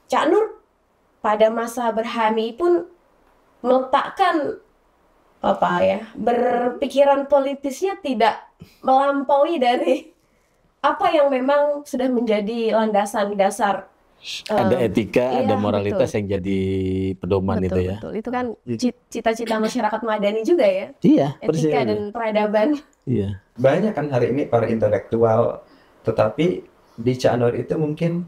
Cak Nur pada masa berHMI pun meletakkan berpikiran politisnya tidak melampaui dari apa yang memang sudah menjadi landasan dasar. Ada etika, Iya, ada moralitas betul. yang jadi pedoman itu ya. Betul. Itu kan cita-cita masyarakat madani juga ya. Iya, persis. Etika dan peradaban. Iya. Banyak kan hari ini para intelektual, tetapi di Cak Nur itu mungkin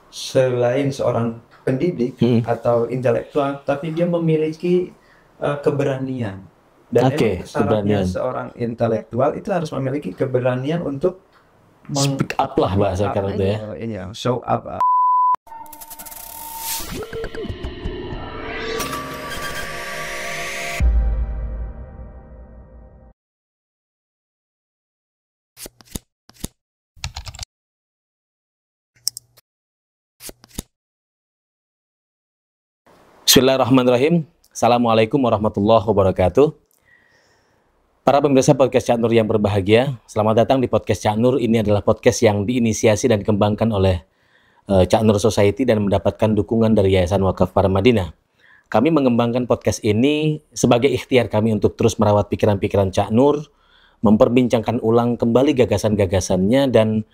selain seorang pendidik atau intelektual, tapi dia memiliki keberanian. Dan Oke, emang syaratnya keberanian. seorang intelektual itu harus memiliki keberanian untuk Speak up lah bahasa sekarang itu ya. Iya, show up. Bismillahirrahmanirrahim. Assalamualaikum warahmatullahi wabarakatuh. Para pemirsa podcast Cak Nur yang berbahagia, selamat datang di podcast Cak Nur. Ini adalah podcast yang diinisiasi dan dikembangkan oleh Cak Nur Society dan mendapatkan dukungan dari Yayasan Wakaf Paramadina. Kami mengembangkan podcast ini sebagai ikhtiar kami untuk terus merawat pikiran-pikiran Cak Nur, memperbincangkan ulang kembali gagasan-gagasannya dan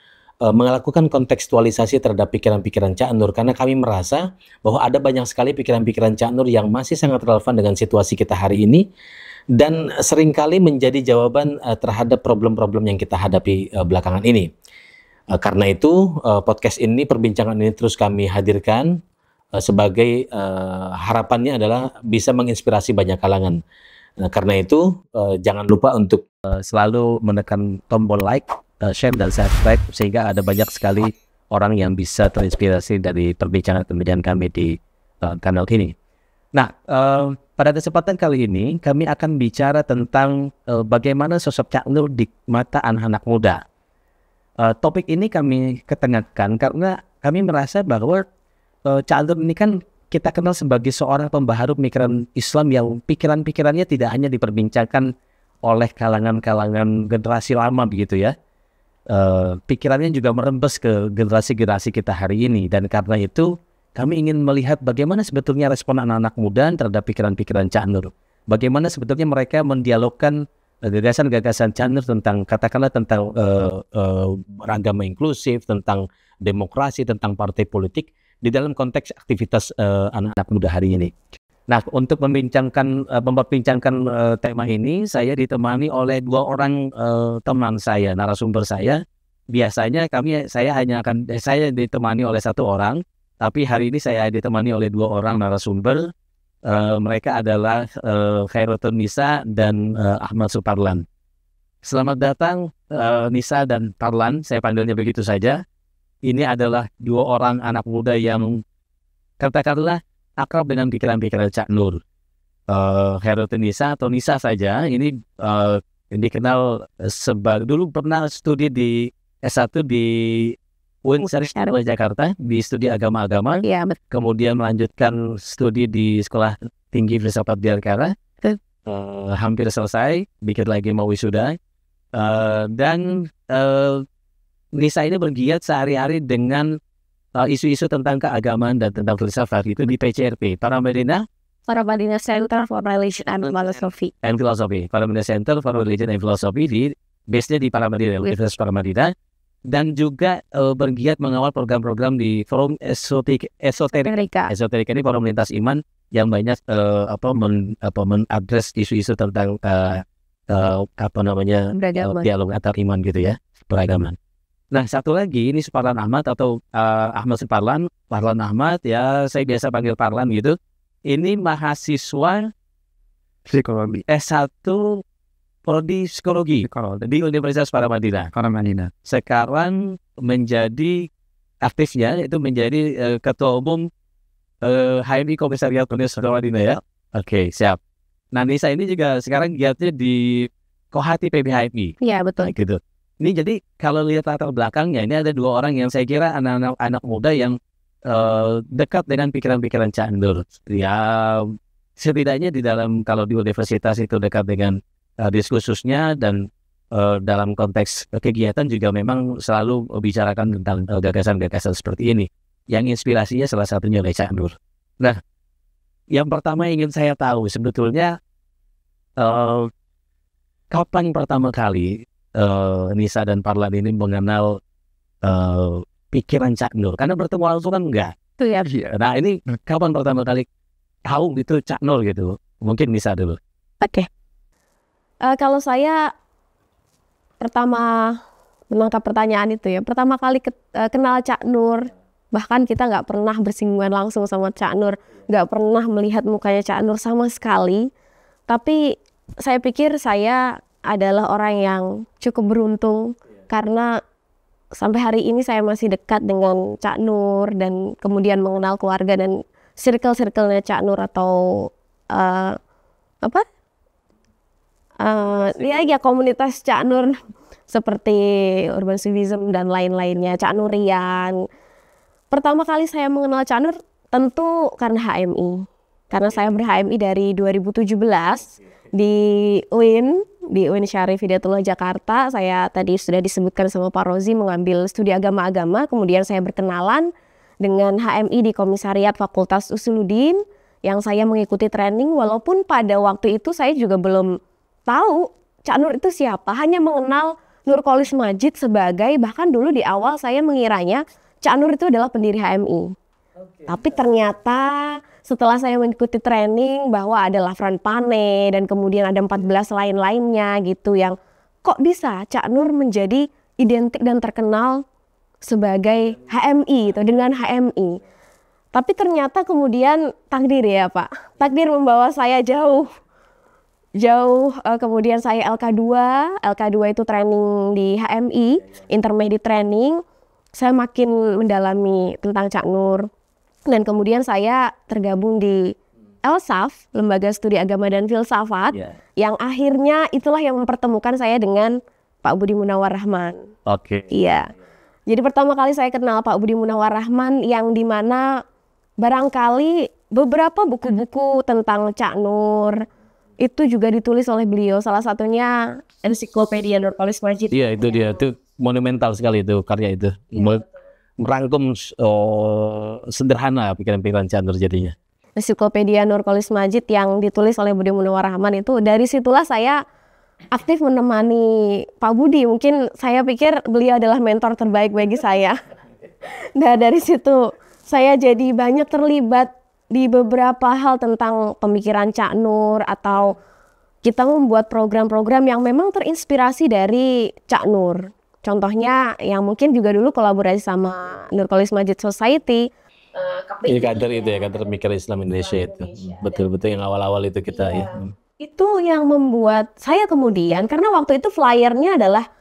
melakukan kontekstualisasi terhadap pikiran-pikiran Cak Nur, karena kami merasa bahwa ada banyak sekali pikiran-pikiran Cak Nur yang masih sangat relevan dengan situasi kita hari ini dan seringkali menjadi jawaban terhadap problem-problem yang kita hadapi belakangan ini. Karena itu podcast ini, perbincangan ini terus kami hadirkan sebagai harapannya adalah bisa menginspirasi banyak kalangan. Karena itu jangan lupa untuk selalu menekan tombol like, share dan subscribe sehingga ada banyak sekali orang yang bisa terinspirasi dari perbincangan-perbincangan kami di kanal ini. Nah, pada kesempatan kali ini kami akan bicara tentang bagaimana sosok Cak Nur di mata anak-anak muda. Topik ini kami ketengahkan karena kami merasa bahwa Cak Nur ini kan kita kenal sebagai seorang pembaharu pemikiran Islam yang pikiran-pikirannya tidak hanya diperbincangkan oleh kalangan-kalangan generasi lama begitu ya. Pikirannya juga merembes ke generasi-generasi kita hari ini, dan karena itu kami ingin melihat bagaimana sebetulnya respon anak-anak muda terhadap pikiran-pikiran Cak Nur. Bagaimana sebetulnya mereka mendialogkan gagasan-gagasan Cak Nur tentang, katakanlah tentang beragama inklusif, tentang demokrasi, tentang partai politik di dalam konteks aktivitas anak-anak muda hari ini. Nah, untuk memperbincangkan tema ini, saya ditemani oleh dua orang teman saya, narasumber saya. Biasanya saya ditemani oleh satu orang, tapi hari ini saya ditemani oleh dua orang narasumber. Mereka adalah Khairotun Nisa dan Ahmad Suparlan. Selamat datang Nisa dan Parlan, saya panggilnya begitu saja. Ini adalah dua orang anak muda yang katakanlah akrab dengan pikiran-pikiran Cak Nur. Khairotun Nisa atau Nisa saja, ini dikenal dulu pernah studi di S1 di UIN Jakarta, di studi agama-agama, ya, kemudian melanjutkan studi di Sekolah Tinggi Filsafat di Ankara, hampir selesai, dikit lagi mau wisuda, dan Nisa ini bergiat sehari-hari dengan isu-isu tentang keagamaan dan tentang filsafat itu di PCRP, Paramadina Center for Religion and Philosophy. Paramadina Center for Religion and Philosophy di base-nya di Paramadina, Universitas Paramadina, dan juga bergiat mengawal program-program di Forum Esoterika ini, forum lintas iman yang banyak mengadres isu-isu tentang dialog antar iman gitu ya, beragaman. Nah, satu lagi ini Suparlan Ahmad atau Ahmad Suparlan, Parlan Ahmad ya, saya biasa panggil Parlan gitu. Ini mahasiswa psikologi S1 prodi psikologi di Universitas Paramadina. Sekarang menjadi aktifnya itu menjadi ketua umum HMI Komisariat Universitas Paramadina ya. Oke, siap. Nah, Nisa ini juga sekarang giatnya di Kohati PBHMI. Iya, betul. Nah, gitu. Ini jadi kalau lihat latar belakangnya, ini ada dua orang yang saya kira anak muda yang dekat dengan pikiran-pikiran Cak Nur. Ya, setidaknya di dalam, kalau di universitas itu dekat dengan diskursusnya, dan dalam konteks kegiatan juga memang selalu bicarakan tentang gagasan-gagasan seperti ini. yang inspirasinya salah satunya oleh Cak Nur. Nah, yang pertama ingin saya tahu sebetulnya kapan pertama kali Nisa dan Parlan ini mengenal pikiran Cak Nur? Karena bertemu langsung kan enggak. Itu ya. Nah, ini kapan pertama kali tahu gitu Cak Nur gitu? Mungkin Nisa dulu. Oke. Kalau saya pertama menangkap pertanyaan itu ya, pertama kali kenal Cak Nur, bahkan kita nggak pernah bersinggungan langsung sama Cak Nur, nggak pernah melihat mukanya Cak Nur sama sekali. Tapi saya pikir saya adalah orang yang cukup beruntung karena sampai hari ini saya masih dekat dengan Cak Nur dan kemudian mengenal keluarga dan circle-circle-nya Cak Nur atau ya komunitas Cak Nur seperti Urban Civism dan lain-lainnya, Cak Nurian. Pertama kali saya mengenal Cak Nur tentu karena HMI. Karena saya ber-HMI dari 2017 di UIN Syarif Hidayatullah Jakarta. Saya tadi sudah disebutkan sama Pak Rozi mengambil studi agama-agama, kemudian saya berkenalan dengan HMI di Komisariat Fakultas Usuluddin yang saya mengikuti training, walaupun pada waktu itu saya juga belum tahu Cak Nur itu siapa, hanya mengenal Nurkolis Majid sebagai, bahkan dulu di awal saya mengiranya Cak Nur itu adalah pendiri HMI. Tapi ternyata setelah saya mengikuti training bahwa ada Lafran Pane dan kemudian ada 14 lain-lainnya gitu yang kok bisa Cak Nur menjadi identik dan terkenal sebagai HMI itu dengan HMI. Tapi ternyata kemudian takdir ya Pak, takdir membawa saya jauh kemudian saya LK2 itu training di HMI, intermediate training. Saya makin mendalami tentang Cak Nur dan kemudian saya tergabung di LSAF, Lembaga Studi Agama dan Filsafat, yang akhirnya itulah yang mempertemukan saya dengan Pak Budi Munawar Rahman. Iya. Jadi pertama kali saya kenal Pak Budi Munawar Rahman yang dimana barangkali beberapa buku-buku tentang Cak Nur itu juga ditulis oleh beliau, salah satunya Ensiklopedia Nurkolis Majid. Iya, itu dia, itu monumental sekali itu karya itu. Merangkum sederhana pikiran-pikiran Cak Nur jadinya. Ensiklopedia Nurkolis Majid yang ditulis oleh Budi Munawar Rahman itu, dari situlah saya aktif menemani Pak Budi. Mungkin saya pikir beliau adalah mentor terbaik bagi saya. Nah, dari situ saya jadi banyak terlibat di beberapa hal tentang pemikiran Cak Nur, atau kita membuat program-program yang memang terinspirasi dari Cak Nur. Contohnya yang mungkin juga dulu kolaborasi sama Nurkolis Majid Society. Ini kader itu ya, kader Mikir Islam Indonesia itu. Betul-betul yang awal-awal itu kita ya. Itu yang membuat saya kemudian, karena waktu itu flyernya adalah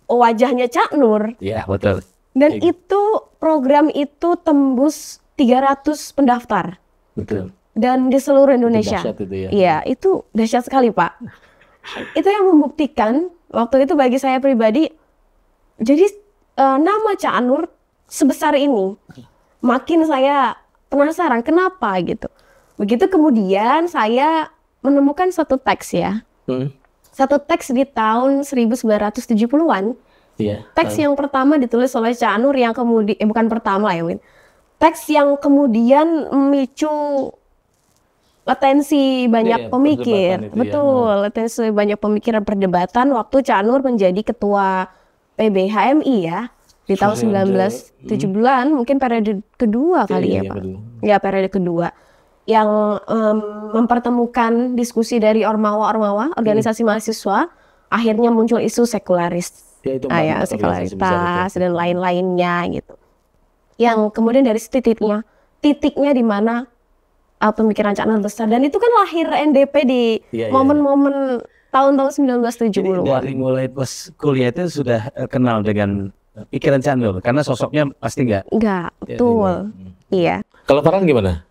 wajahnya Cak Nur. Iya, betul. Dan itu program itu tembus 300 pendaftar. Betul. Dan di seluruh Indonesia. Itu dahsyat itu ya. Iya, itu dahsyat sekali Pak. Itu yang membuktikan waktu itu bagi saya pribadi, jadi nama Cak Nur sebesar ini. Makin saya penasaran kenapa gitu. Begitu kemudian saya menemukan satu teks ya. Satu teks di tahun 1970-an. Iya. Teks yang pertama ditulis oleh Cak Nur yang kemudian bukan pertama ya, Win. Teks yang kemudian memicu atensi banyak pemikir. Betul, atensi banyak pemikiran perdebatan waktu Cak Nur menjadi ketua PBHMI ya di tahun 1970-an, mungkin periode kedua kali ya Pak. Ya, periode kedua. Yang mempertemukan diskusi dari ormawa-ormawa, organisasi mahasiswa, akhirnya muncul isu sekularis. Ya, sekularitas dan lain-lainnya gitu. Yang kemudian dari titiknya di mana pemikiran Cak Nur besar, dan itu kan lahir NDP di momen-momen tahun-tahun 1970. Jadi dari mulai pas kuliah itu sudah kenal dengan pikiran Cak Nur, karena sosoknya pasti enggak, betul. Iya. Kalau Farhan gimana?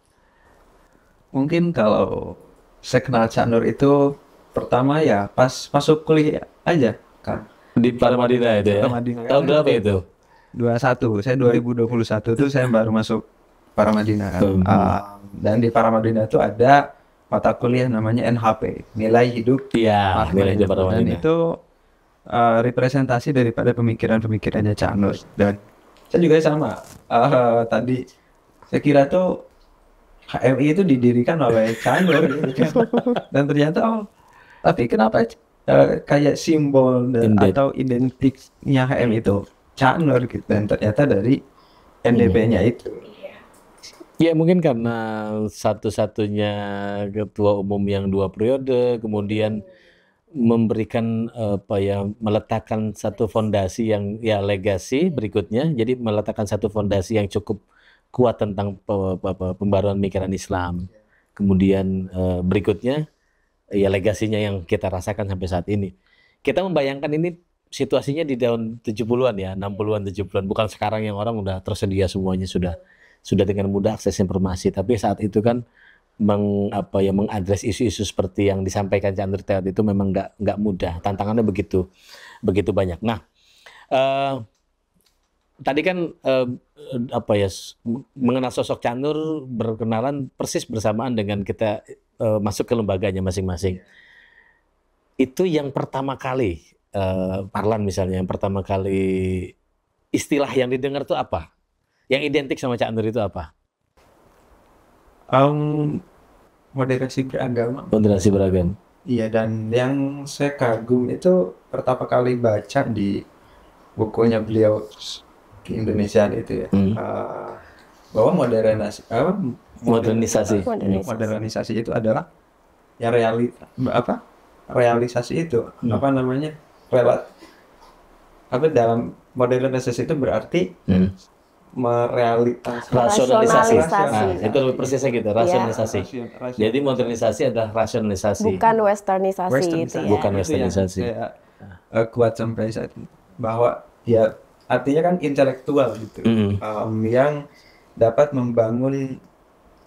Mungkin kalau saya kenal Cak Nur itu pertama ya pas masuk kuliah aja kan. Di Paramadina itu ya? Tahun berapa itu? 21, saya 2021 itu saya baru masuk Paramadina kan. Dan di Paramadina itu ada mata kuliah namanya NHP, Nilai Hidup. Iya, Nilai Hidup Paramadina. Dan itu representasi daripada pemikiran-pemikirannya Cak Nur. Dan Saya juga sama. Tadi saya kira tuh HMI itu didirikan oleh Cak Nur gitu kan. Dan ternyata tapi kenapa kayak simbol atau identiknya HMI itu Cak Nur gitu, dan ternyata dari NDP-nya itu. Ya mungkin karena satu-satunya ketua umum yang 2 periode, kemudian memberikan meletakkan satu fondasi yang ya legasi berikutnya, jadi meletakkan satu fondasi yang cukup kuat tentang pembaruan pemikiran Islam. Kemudian berikutnya ya legasinya yang kita rasakan sampai saat ini. Kita membayangkan ini situasinya di tahun 70-an ya, 60-an, 70-an, bukan sekarang yang orang udah tersedia semuanya, sudah dengan mudah akses informasi. Tapi saat itu kan mengadres isu-isu seperti yang disampaikan Cak Nur itu memang nggak mudah. Tantangannya begitu banyak. Nah, tadi kan mengenal sosok Cak Nur berkenalan persis bersamaan dengan kita masuk ke lembaganya masing-masing. Itu yang pertama kali Parlan misalnya, yang pertama kali istilah yang didengar itu apa? Yang identik sama Cak Nur itu apa? Moderasi beragama. Moderasi beragama. Iya, dan yang saya kagum itu pertama kali baca di bukunya beliau di Indonesia itu ya, bahwa modernisasi itu adalah yang realisasi itu dalam modernisasi itu berarti rasionalisasi. Nah, itu lebih persisnya gitu, rasionalisasi. Jadi modernisasi adalah rasionalisasi. Bukan westernisasi. Itu ya. Bukan westernisasi. Saya kuat sampai saat ini bahwa ya artinya kan intelektual gitu, yang dapat membangun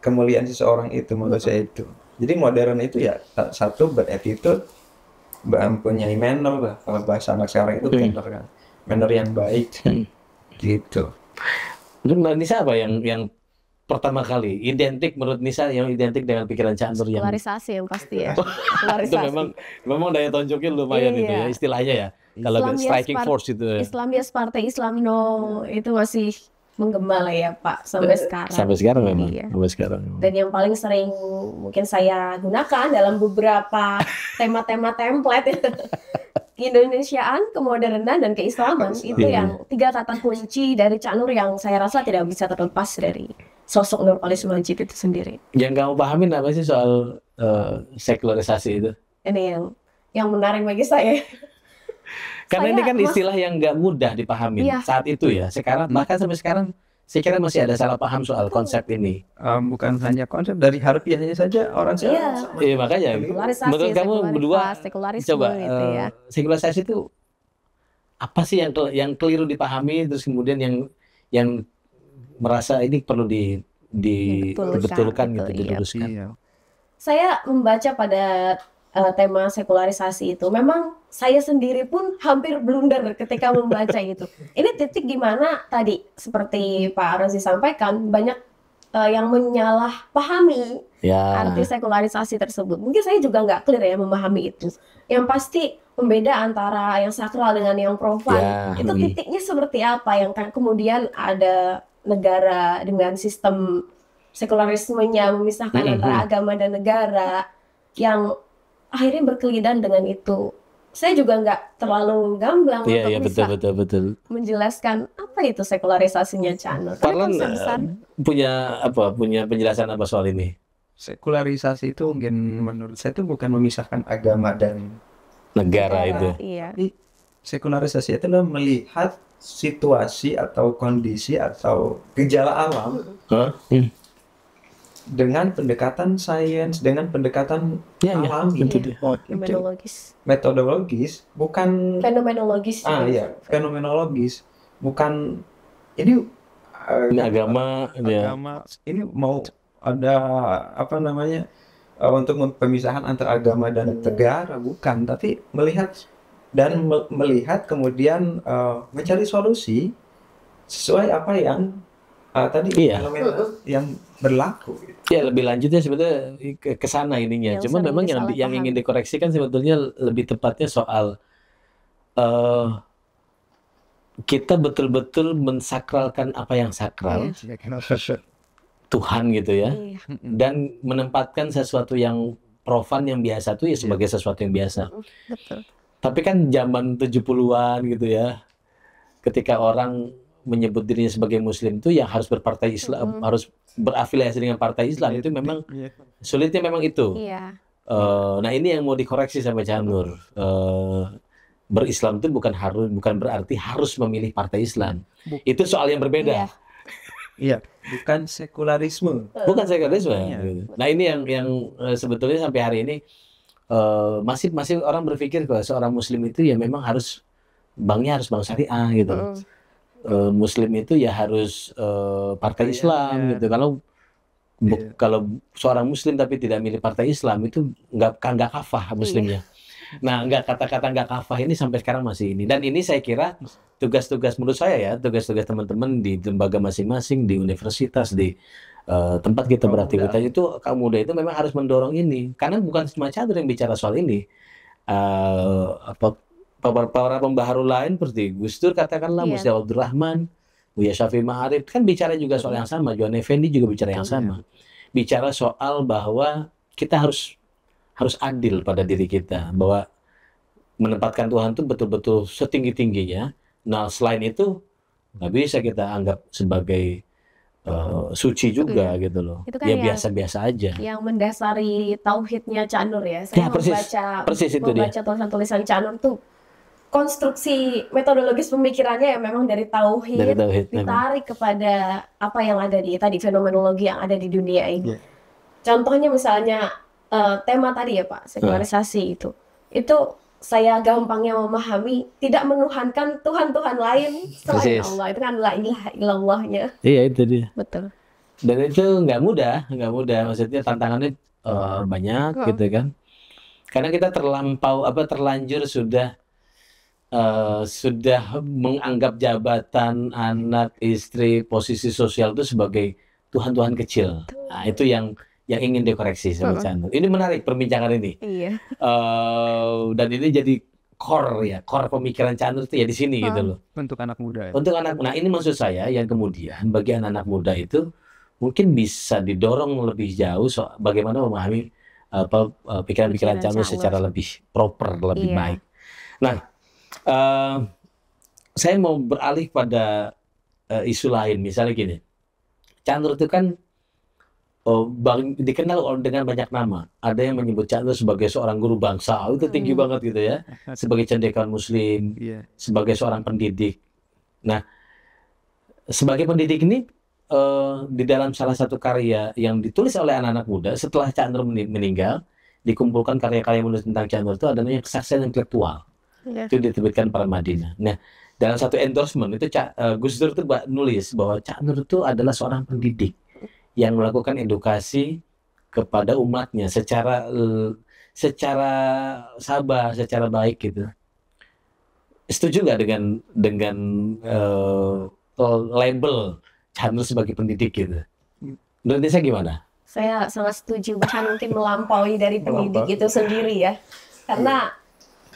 kemuliaan seseorang itu, menurut saya itu. Jadi modern itu ya satu beretitude, mempunyai manner, kalau bahasa anak sekarang itu manner kan, manner yang baik gitu. Menurut Nisa apa yang pertama kali identik menurut Nisa, yang identik dengan pikiran Cak Nur yang polarisasi yang pasti ya. itu memang daya tonjoknya lumayan itu ya istilahnya ya. Kalau striking force itu ya. Islamias Partai Islamno itu masih menggema lah ya Pak sampai sekarang. Sampai sekarang memang. Iya. Sampai sekarang. Dan yang paling sering mungkin saya gunakan dalam beberapa tema-tema template Keindonesiaan, kemodernan, dan keislaman itu yang 3 kata kunci dari Cak Nur yang saya rasa tidak bisa terlepas dari sosok Nurcholish Madjid itu sendiri. Yang kamu pahamin apa sih soal sekularisasi itu? Ini yang menarik bagi saya. Karena ini kan istilah yang nggak mudah dipahami saat itu ya. Sekarang bahkan sampai sekarang saya kira masih ada salah paham soal konsep ini. Bukan hanya konsep, dari harfiahnya saja orang Iya makanya. Menurut kamu berdua coba gitu ya. Sekularisasi itu apa sih yang keliru dipahami, terus kemudian yang merasa ini perlu dibetulkan gitu, diluruskan. Iya. Saya membaca pada tema sekularisasi itu, memang saya sendiri pun hampir blunder ketika membaca itu. Ini titik di mana tadi seperti Pak Razi sampaikan, banyak yang menyalahpahami arti sekularisasi tersebut. Mungkin saya juga nggak clear ya memahami itu. Yang pasti pembeda antara yang sakral dengan yang profan, itu titiknya seperti apa, yang kan kemudian ada negara dengan sistem sekularismenya memisahkan antara agama dan negara yang akhirnya berkelidan dengan itu. Saya juga nggak terlalu gamblang untuk bisa menjelaskan apa itu sekularisasinya Cak Nur. Parlan punya penjelasan apa soal ini? Sekularisasi itu mungkin menurut saya itu bukan memisahkan agama dan negara itu. Iya. Sekularisasi itu adalah melihat situasi atau kondisi atau gejala alam dengan pendekatan sains, dengan pendekatan alami, metodologis, bukan fenomenologis. Fenomenologis, bukan ini agama. Ini mau ada untuk pemisahan antara agama dan negara, bukan, tapi melihat kemudian mencari solusi sesuai apa yang fenomena yang berlaku. Ya lebih lanjutnya sebetulnya ke sana ininya. Cuman memang yang ingin dikoreksikan sebetulnya lebih tepatnya soal kita betul-betul mensakralkan apa yang sakral, Tuhan gitu ya, Iya. dan menempatkan sesuatu yang profan yang biasa tuh ya sebagai sesuatu yang biasa. Betul. Tapi kan zaman 70-an gitu ya, ketika orang menyebut dirinya sebagai Muslim tuh yang harus berpartai Islam, harus berafiliasi dengan partai Islam, itu memang sulitnya memang itu. Iya. Nah ini yang mau dikoreksi sama Cak Nur. Berislam itu bukan berarti harus memilih partai Islam. Itu soal yang berbeda. Iya. Iya, bukan sekularisme. Bukan sekularisme. Iya. Gitu. Nah ini yang sebetulnya sampai hari ini masih orang berpikir kalau seorang Muslim itu ya memang harus banknya harus bank syariah gitu. Muslim itu ya harus partai Islam gitu. Kalau seorang Muslim tapi tidak milih partai Islam itu nggak kafah Muslimnya. Nah, kata-kata nggak kafah ini sampai sekarang masih ini. Dan ini saya kira tugas-tugas menurut saya ya, tugas-tugas teman-teman di lembaga masing-masing, di universitas, di tempat kita beraktivitas itu, kaum muda itu memang harus mendorong ini. Karena bukan cuma Cak Nur yang bicara soal ini. Para pembaharu lain seperti Gus Dur katakanlah, Musti Abdul Rahman, Buya Syafi'i Ma'arif, kan bicara juga soal yang sama. Johan Effendi juga bicara yang sama. Bicara soal bahwa kita harus adil pada diri kita, bahwa menempatkan Tuhan itu betul-betul setinggi-tingginya. Nah, selain itu nggak bisa kita anggap sebagai suci juga gitu loh. Itu kan ya biasa-biasa aja. Yang mendasari tauhidnya Cak Nur ya. Saya membaca tulisan-tulisan Cak Nur tuh konstruksi metodologis pemikirannya yang memang dari tauhid ditarik kepada apa yang ada di tadi fenomenologi yang ada di dunia ini. Contohnya misalnya tema tadi ya Pak, sekularisasi itu saya gampangnya memahami tidak menuhankan Tuhan-Tuhan lain selain Allah. Itu kan la ilaha illallahnya. Iya itu dia. Betul. Dan itu nggak mudah. Maksudnya tantangannya banyak gitu kan. Karena kita terlanjur sudah menganggap jabatan, anak, istri, posisi sosial itu sebagai Tuhan-Tuhan kecil. Nah, itu yang ingin dikoreksi sama Cak Nur. Ini menarik perbincangan ini. Iya. Dan ini jadi core pemikiran Cak Nur itu ya di sini gitu loh. Untuk anak muda. Ya? Untuk anak. Nah ini maksud saya yang kemudian bagi anak-anak muda itu mungkin bisa didorong lebih jauh bagaimana memahami pikiran-pikiran Cak Nur secara lebih proper, lebih baik. Nah, saya mau beralih pada isu lain. Misalnya gini, Cak Nur itu kan dikenal dengan banyak nama. Ada yang menyebut Cak Nur sebagai seorang guru bangsa, itu tinggi banget gitu ya. Sebagai cendekiawan Muslim, sebagai seorang pendidik. Nah, sebagai pendidik ini di dalam salah satu karya yang ditulis oleh anak-anak muda setelah Cak Nur meninggal, dikumpulkan karya-karya menulis tentang Cak Nur itu ada namanya Kesaksian Intelektual. Itu diterbitkan Paramadina. Nah, dalam satu endorsement itu Gus Dur itu nulis bahwa Cak Nur itu adalah seorang pendidik yang melakukan edukasi kepada umatnya secara sabar, secara baik gitu. Setuju nggak dengan label Cak Nur sebagai pendidik gitu? Menurut saya gimana? Saya sangat setuju, bahkan mungkin melampaui dari pendidik itu sendiri ya. Karena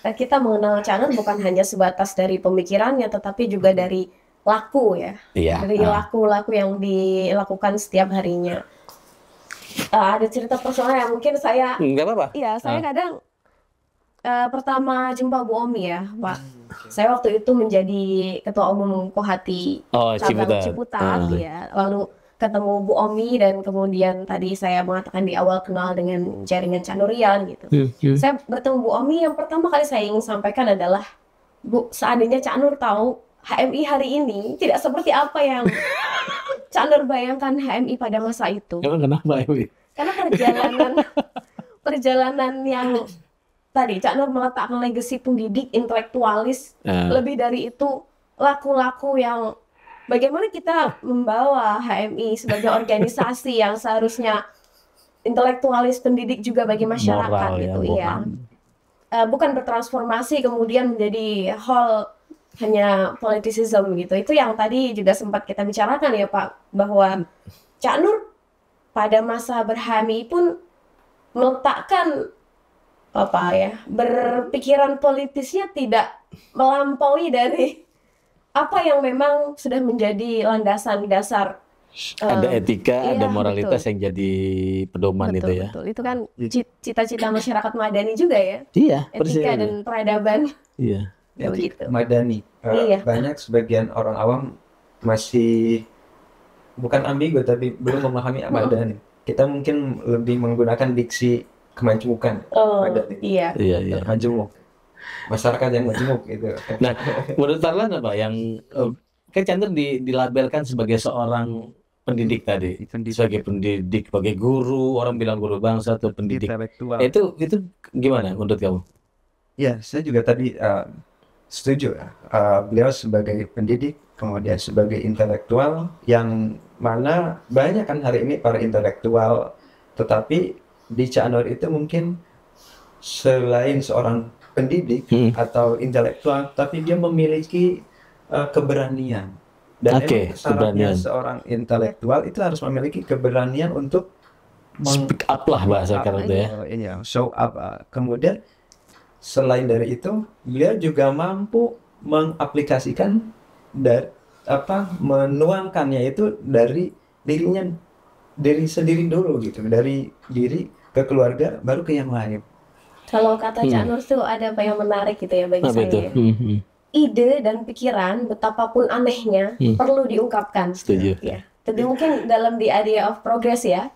kita mengenal Cak Nur bukan hanya sebatas dari pemikirannya, tetapi juga dari laku ya. Dari laku-laku yang dilakukan setiap harinya. Ada cerita personal yang mungkin saya nggak apa-apa. Iya, saya kadang pertama jumpa Bu Omi ya, Pak. Saya waktu itu menjadi ketua umum Kohati Ciputat ya. Lalu ketemu Bu Omi dan kemudian tadi saya mengatakan di awal kenal dengan jaringan Cak Nurian gitu. Saya bertemu Bu Omi, yang pertama kali saya ingin sampaikan adalah, Bu, seandainya Cak Nur tahu HMI hari ini tidak seperti apa yang Cak Nur bayangkan HMI pada masa itu. Kenapa HMI? Karena perjalanan yang tadi Cak Nur meletakkan legacy pendidik intelektualis, lebih dari itu laku-laku yang bagaimana kita membawa HMI sebagai organisasi yang seharusnya intelektualis pendidik juga bagi masyarakat gitu ya. Bukan bertransformasi kemudian menjadi hanya politisism gitu. Itu yang tadi juga sempat kita bicarakan ya Pak, bahwa Cak Nur pada masa berHMI pun meletakkan berpikiran politisnya tidak melampaui dari apa yang memang sudah menjadi landasan dasar Ada etika, iya, ada moralitas betul. yang jadi pedoman betul, itu ya. betul. Itu kan cita-cita masyarakat madani juga ya, Iya, persis. etika dan peradaban. Iya. Begitu. Madani. Iya. Banyak sebagian orang awam masih bukan ambigu tapi belum memahami madani. Kita mungkin lebih menggunakan diksi kemajemukan. Oh, Madani. iya. Iya, iya. Majemuk. Masyarakat yang majemuk gitu. Nah, menurut Tarlan apa yang kan Chandra dilabelkan sebagai seorang pendidik tadi, sebagai pendidik, sebagai guru, orang bilang guru bangsa atau pendidik. Intelektual. Itu gimana menurut kamu? Ya, saya juga tadi setuju. Beliau sebagai pendidik, kemudian sebagai intelektual, yang mana banyak kan hari ini para intelektual, tetapi di Cak Nur itu mungkin selain seorang pendidik atau intelektual, tapi dia memiliki keberanian. Dan Oke, emang syaratnya keberanian. seorang intelektual itu harus memiliki keberanian untuk Speak up lah bahasa sekarang itu ya. show up. Kemudian selain dari itu, beliau juga mampu mengaplikasikan dari menuangkannya itu dari dirinya, dari sendiri dulu gitu, dari diri ke keluarga baru ke yang lain. Kalau kata Cak Nur tuh ada apa yang menarik gitu ya bagi Apa itu? saya. Ide dan pikiran betapapun anehnya perlu diungkapkan. Setuju. Ya. Jadi mungkin dalam The Idea of Progress ya,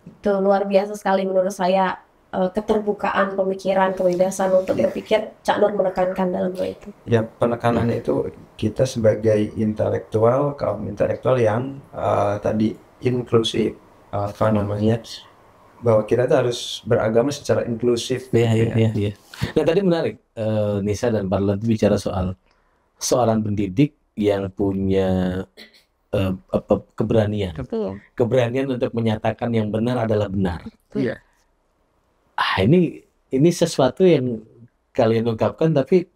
itu luar biasa sekali menurut saya, keterbukaan pemikiran, kebebasan untuk berpikir, Cak Nur menekankan dalam hal itu. Ya, penekanannya itu kita sebagai intelektual, kaum intelektual yang tadi inklusif, bahwa kita tuh harus beragama secara inklusif. Iya. Nah tadi menarik, Nisa dan Parlan bicara soal seorang pendidik yang punya keberanian, Iya. keberanian untuk menyatakan yang benar adalah benar. Iya. Ini sesuatu yang kalian ungkapkan, tapi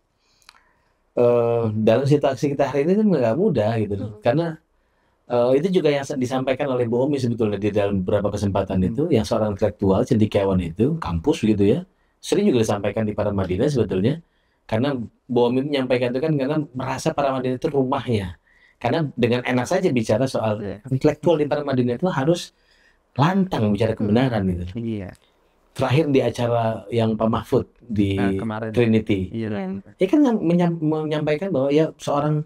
dalam situasi kita hari ini kan nggak mudah gitu, karena itu juga yang disampaikan oleh Bu Omi sebetulnya di dalam beberapa kesempatan itu, yang seorang intelektual cendekiawan itu kampus gitu ya, sering juga disampaikan di Paramadina sebetulnya, karena Bu Omi menyampaikan itu kan karena merasa Paramadina itu rumahnya, karena dengan enak saja bicara soal intelektual di Paramadina itu harus lantang bicara kebenaran gitu. Iya. Terakhir di acara yang Pak Mahfud di Kemarin. Trinity, Iya. ya kan menyampaikan bahwa ya seorang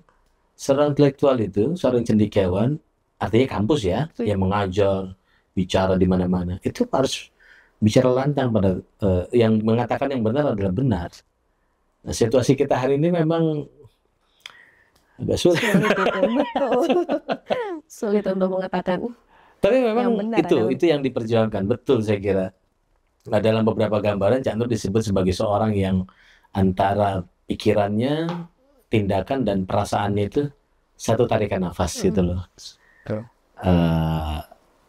intelektual itu, seorang cendekiawan, artinya kampus ya, yang mengajar, bicara di mana-mana, itu harus bicara lantang pada yang mengatakan yang benar adalah benar. Nah, situasi kita hari ini memang agak sulit. Betul. Sulit untuk mengatakan. Tapi memang Yang benar itu yang diperjuangkan, betul saya kira. Nah, dalam beberapa gambaran Cak Nur disebut sebagai seorang yang antara pikirannya, tindakan dan perasaannya itu satu tarikan nafas gitu loh.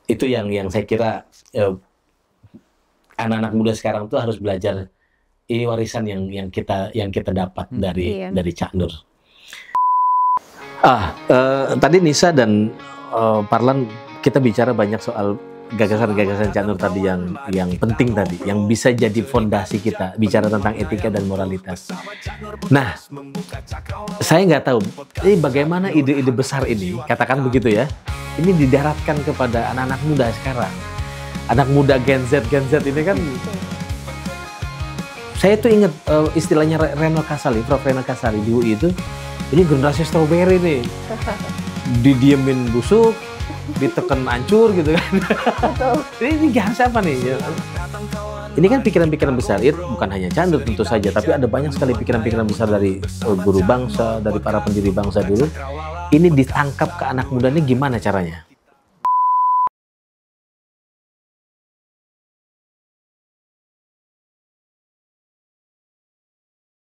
Itu yang saya kira anak-anak muda sekarang tuh harus belajar. Ini warisan yang kita dapat dari Cak Nur. Tadi Nisa dan Parlan kita bicara banyak soal gagasan-gagasan Cak Nur tadi yang penting tadi, yang bisa jadi fondasi kita bicara tentang etika dan moralitas. Nah, saya nggak tahu ini bagaimana ide-ide besar ini, katakan begitu ya, ini didaratkan kepada anak-anak muda sekarang. Anak muda Gen Z ini kan, saya tuh ingat istilahnya Reno Kasali, Prof. Reno Kasali di UI itu, ini generasi strawberry nih, didiemin busuk, ditekan hancur gitu kan. Ini jangan apa nih? Ini kan pikiran-pikiran besar, itu bukan hanya Cak Nur tentu saja, tapi ada banyak sekali pikiran-pikiran besar dari guru bangsa, dari para pendiri bangsa dulu. Ini ditangkap ke anak muda ini gimana caranya?